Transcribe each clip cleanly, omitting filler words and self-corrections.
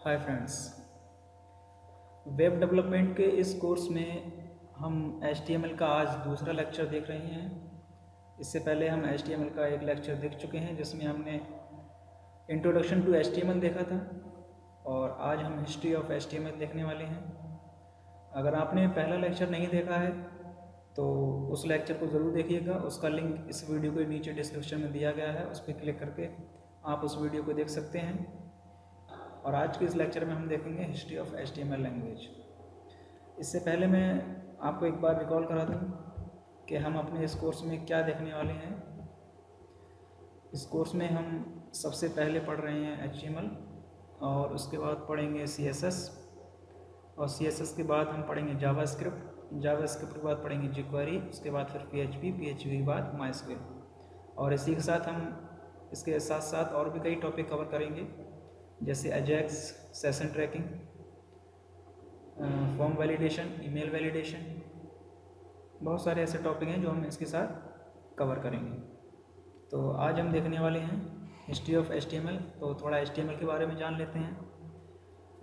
Hi friends. Web development के इस course में हम HTML का आज दूसरा लेक्चर देख रहे हैं। इससे पहले हम HTML का एक लेक्चर देख चुके हैं जिसमें हमने इंट्रोडक्शन टू HTML देखा था और आज हम हिस्ट्री ऑफ HTML देखने वाले हैं। अगर आपने पहला लेक्चर नहीं देखा है तो उस लेक्चर को ज़रूर देखिएगा। उसका लिंक इस वीडियो के नीचे डिस्क्रिप्शन में दिया गया है, उस पर क्लिक करके आप उस वीडियो को देख सकते हैं। और आज के इस लेक्चर में हम देखेंगे हिस्ट्री ऑफ HTML लैंग्वेज। इससे पहले मैं आपको एक बार रिकॉल करा दूँ कि हम अपने इस कोर्स में क्या देखने वाले हैं। इस कोर्स में हम सबसे पहले पढ़ रहे हैं HTML और उसके बाद पढ़ेंगे CSS और CSS के बाद हम पढ़ेंगे जावास्क्रिप्ट के बाद पढ़ेंगे jQuery, उसके बाद फिर PHP के बाद MySQL। और इसी के साथ हम इसके साथ साथ और भी कई टॉपिक कवर करेंगे जैसे Ajax, session trekking, form validation, email validation. बहुत सारे ऐसे टॉपिक हैं जो हम इसके साथ कवर करेंगे। तो आज हम देखने वाले हैं हिस्ट्री ऑफ HTML। तो थोड़ा HTML के बारे में जान लेते हैं।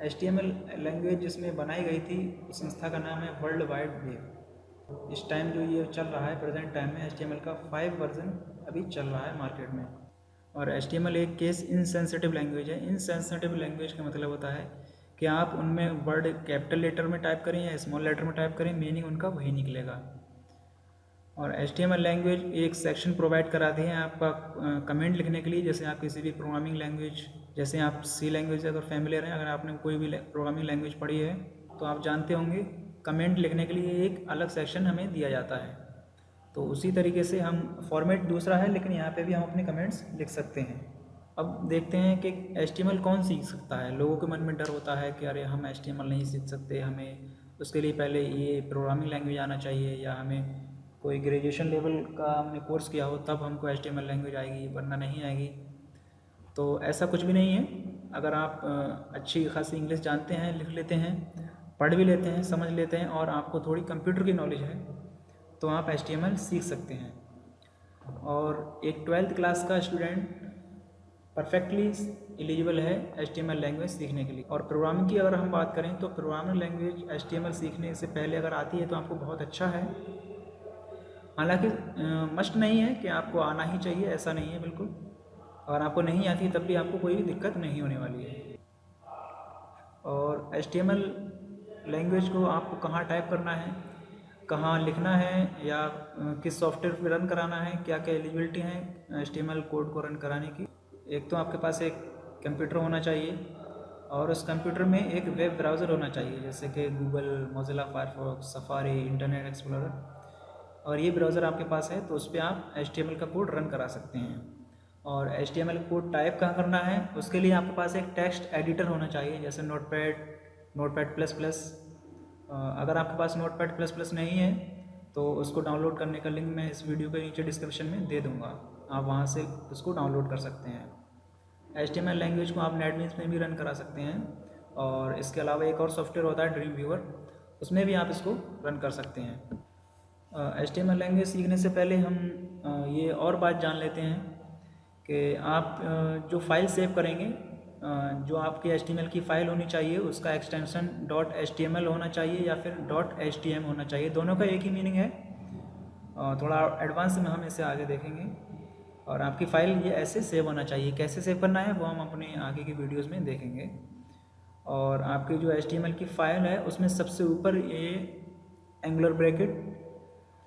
HTML लैंग्वेज जिसमें बनाई गई थी उस संस्था का नाम है वर्ल्ड वाइड वेब। इस टाइम जो ये चल रहा है प्रेजेंट टाइम में HTML का 5 वर्जन अभी चल रहा है मार्केट में। और HTML एक केस इनसेंसिटिव लैंग्वेज है। इनसेंसिटिव लैंग्वेज का मतलब होता है कि आप उनमें वर्ड कैपिटल लेटर में टाइप करें या स्मॉल लेटर में टाइप करें, मीनिंग उनका वही निकलेगा। और HTML लैंग्वेज एक सेक्शन प्रोवाइड कराती है आपका कमेंट लिखने के लिए। जैसे आप किसी भी प्रोग्रामिंग लैंग्वेज, जैसे आप C लैंग्वेज अगर फैमिलियर हैं, अगर आपने कोई भी प्रोग्रामिंग लैंग्वेज पढ़ी है तो आप जानते होंगे कमेंट लिखने के लिए एक अलग सेक्शन हमें दिया जाता है। तो उसी तरीके से हम फॉर्मेट दूसरा है, लेकिन यहाँ पे भी हम अपने कमेंट्स लिख सकते हैं। अब देखते हैं कि HTML कौन सीख सकता है। लोगों के मन में डर होता है कि अरे हम HTML नहीं सीख सकते, हमें उसके लिए पहले ये प्रोग्रामिंग लैंग्वेज आना चाहिए या हमें कोई ग्रेजुएशन लेवल का हमने कोर्स किया हो तब हमको HTML लैंग्वेज आएगी, वरना नहीं आएगी। तो ऐसा कुछ भी नहीं है। अगर आप अच्छी खासी इंग्लिश जानते हैं, लिख लेते हैं, पढ़ भी लेते हैं, समझ लेते हैं और आपको थोड़ी कंप्यूटर की नॉलेज है तो आप HTML सीख सकते हैं। और एक 12th क्लास का स्टूडेंट परफेक्टली एलिजिबल है HTML लैंग्वेज सीखने के लिए। और प्रोग्रामिंग की अगर हम बात करें तो प्रोग्रामिंग लैंग्वेज HTML सीखने से पहले अगर आती है तो आपको बहुत अच्छा है। हालांकि मस्ट नहीं है कि आपको आना ही चाहिए, ऐसा नहीं है बिल्कुल। अगर आपको नहीं आती तब भी आपको कोई दिक्कत नहीं होने वाली है। और HTML लैंग्वेज को आपको कहाँ टाइप करना है, कहाँ लिखना है या किस सॉफ्टवेयर पे रन कराना है, क्या क्या एलिजिबिलिटी है HTML कोड को रन कराने की। एक तो आपके पास एक कंप्यूटर होना चाहिए और उस कंप्यूटर में एक वेब ब्राउज़र होना चाहिए जैसे कि Google, Mozilla Firefox, safari, internet explorer. और ये ब्राउज़र आपके पास है तो उस पर आप HTML का कोड रन करा सकते हैं। और HTML कोड टाइप कहाँ करना है उसके लिए आपके पास एक टेक्स्ट एडिटर होना चाहिए जैसे नोटपैड प्लस प्लस। अगर आपके पास नोटपैड प्लस प्लस नहीं है तो उसको डाउनलोड करने का लिंक मैं इस वीडियो के नीचे डिस्क्रिप्शन में दे दूँगा, आप वहाँ से उसको डाउनलोड कर सकते हैं। HTML लैंग्वेज को आप नेटबीन्स में भी रन करा सकते हैं। और इसके अलावा एक और सॉफ्टवेयर होता है ड्रीम व्यूअर, उसमें भी आप इसको रन कर सकते हैं। HTML लैंग्वेज सीखने से पहले हम ये और बात जान लेते हैं कि आप जो फाइल सेव करेंगे, जो आपकी HTML की फ़ाइल होनी चाहिए उसका एक्सटेंशन .html होना चाहिए या फिर .htm होना चाहिए। दोनों का एक ही मीनिंग है। थोड़ा एडवांस में हम इसे आगे देखेंगे। और आपकी फ़ाइल ये ऐसे सेव होना चाहिए। कैसे सेव करना है वो हम अपने आगे की वीडियोज़ में देखेंगे। और आपकी जो HTML की फ़ाइल है उसमें सबसे ऊपर ये angular bracket,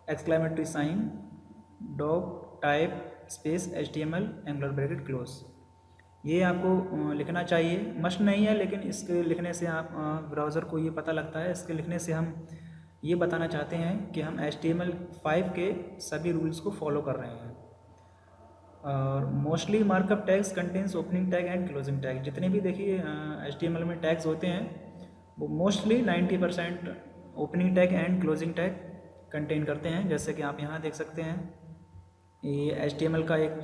exclamatory sign, doc type space HTML angular bracket close, ये आपको लिखना चाहिए। मस्ट नहीं है लेकिन इसके लिखने से आप ब्राउज़र को ये पता लगता है। इसके लिखने से हम ये बताना चाहते हैं कि हम HTML5 के सभी रूल्स को फॉलो कर रहे हैं। और mostly markup tags contains opening tag and closing tag. जितने भी देखिए HTML में टैग्स होते हैं वो mostly 90% opening tag and closing tag contain करते हैं। जैसे कि आप यहाँ देख सकते हैं, ये HTML का एक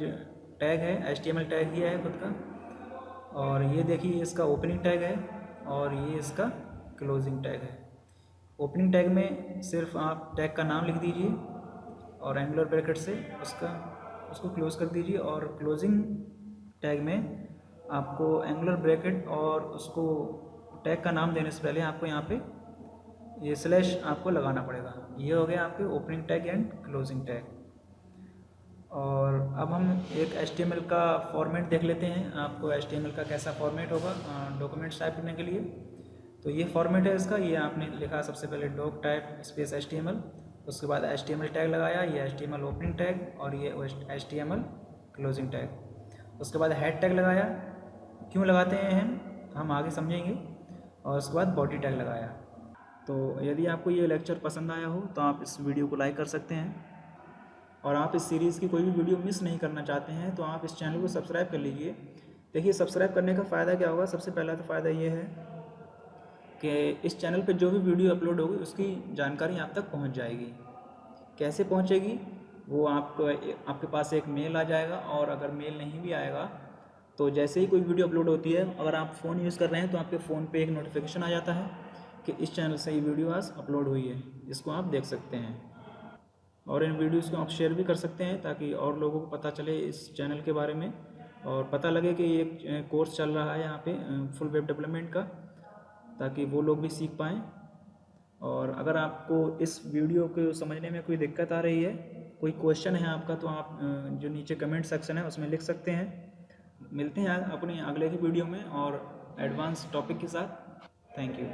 टैग है, HTML टैग ही है खुद का। और ये देखिए इसका ओपनिंग टैग है और ये इसका क्लोजिंग टैग है। ओपनिंग टैग में सिर्फ आप टैग का नाम लिख दीजिए और एंगुलर ब्रैकेट से उसको क्लोज कर दीजिए। और क्लोजिंग टैग में आपको एंगुलर ब्रैकेट और उसको टैग का नाम देने से पहले आपको यहाँ पे ये स्लैश आपको लगाना पड़ेगा। ये हो गया आपके opening tag and closing tag. और अब हम एक HTML का फॉर्मेट देख लेते हैं, आपको HTML का कैसा फॉर्मेट होगा डॉक्यूमेंट्स टाइप करने के लिए। तो ये फॉर्मेट है इसका, ये आपने लिखा सबसे पहले डॉक टाइप स्पेस HTML, उसके बाद HTML टैग लगाया, ये HTML ओपनिंग टैग और ये HTML क्लोजिंग टैग। उसके बाद हेड टैग लगाया, क्यों लगाते हैं हम आगे समझेंगे। और उसके बाद बॉडी टैग लगाया। तो यदि आपको ये लेक्चर पसंद आया हो तो आप इस वीडियो को लाइक कर सकते हैं, और आप इस सीरीज़ की कोई भी वीडियो मिस नहीं करना चाहते हैं तो आप इस चैनल को सब्सक्राइब कर लीजिए। देखिए सब्सक्राइब करने का फ़ायदा क्या होगा, सबसे पहला तो फ़ायदा ये है कि इस चैनल पर जो भी वीडियो अपलोड होगी उसकी जानकारी आप तक पहुंच जाएगी। कैसे पहुंचेगी वो आपके पास एक मेल आ जाएगा, और अगर मेल नहीं भी आएगा तो जैसे ही कोई वीडियो अपलोड होती है, अगर आप फ़ोन यूज़ कर रहे हैं तो आपके फ़ोन पे एक नोटिफिकेशन आ जाता है कि इस चैनल से ये वीडियो आज अपलोड हुई है, इसको आप देख सकते हैं। और इन वीडियोज़ को आप शेयर भी कर सकते हैं ताकि और लोगों को पता चले इस चैनल के बारे में, और पता लगे कि ये कोर्स चल रहा है यहाँ पे फुल वेब डेवलपमेंट का, ताकि वो लोग भी सीख पाएँ। और अगर आपको इस वीडियो को समझने में कोई दिक्कत आ रही है, कोई क्वेश्चन है आपका, तो आप जो नीचे कमेंट सेक्शन है उसमें लिख सकते हैं। मिलते हैं अपने अगले की वीडियो में और एडवांस टॉपिक के साथ। Thank you.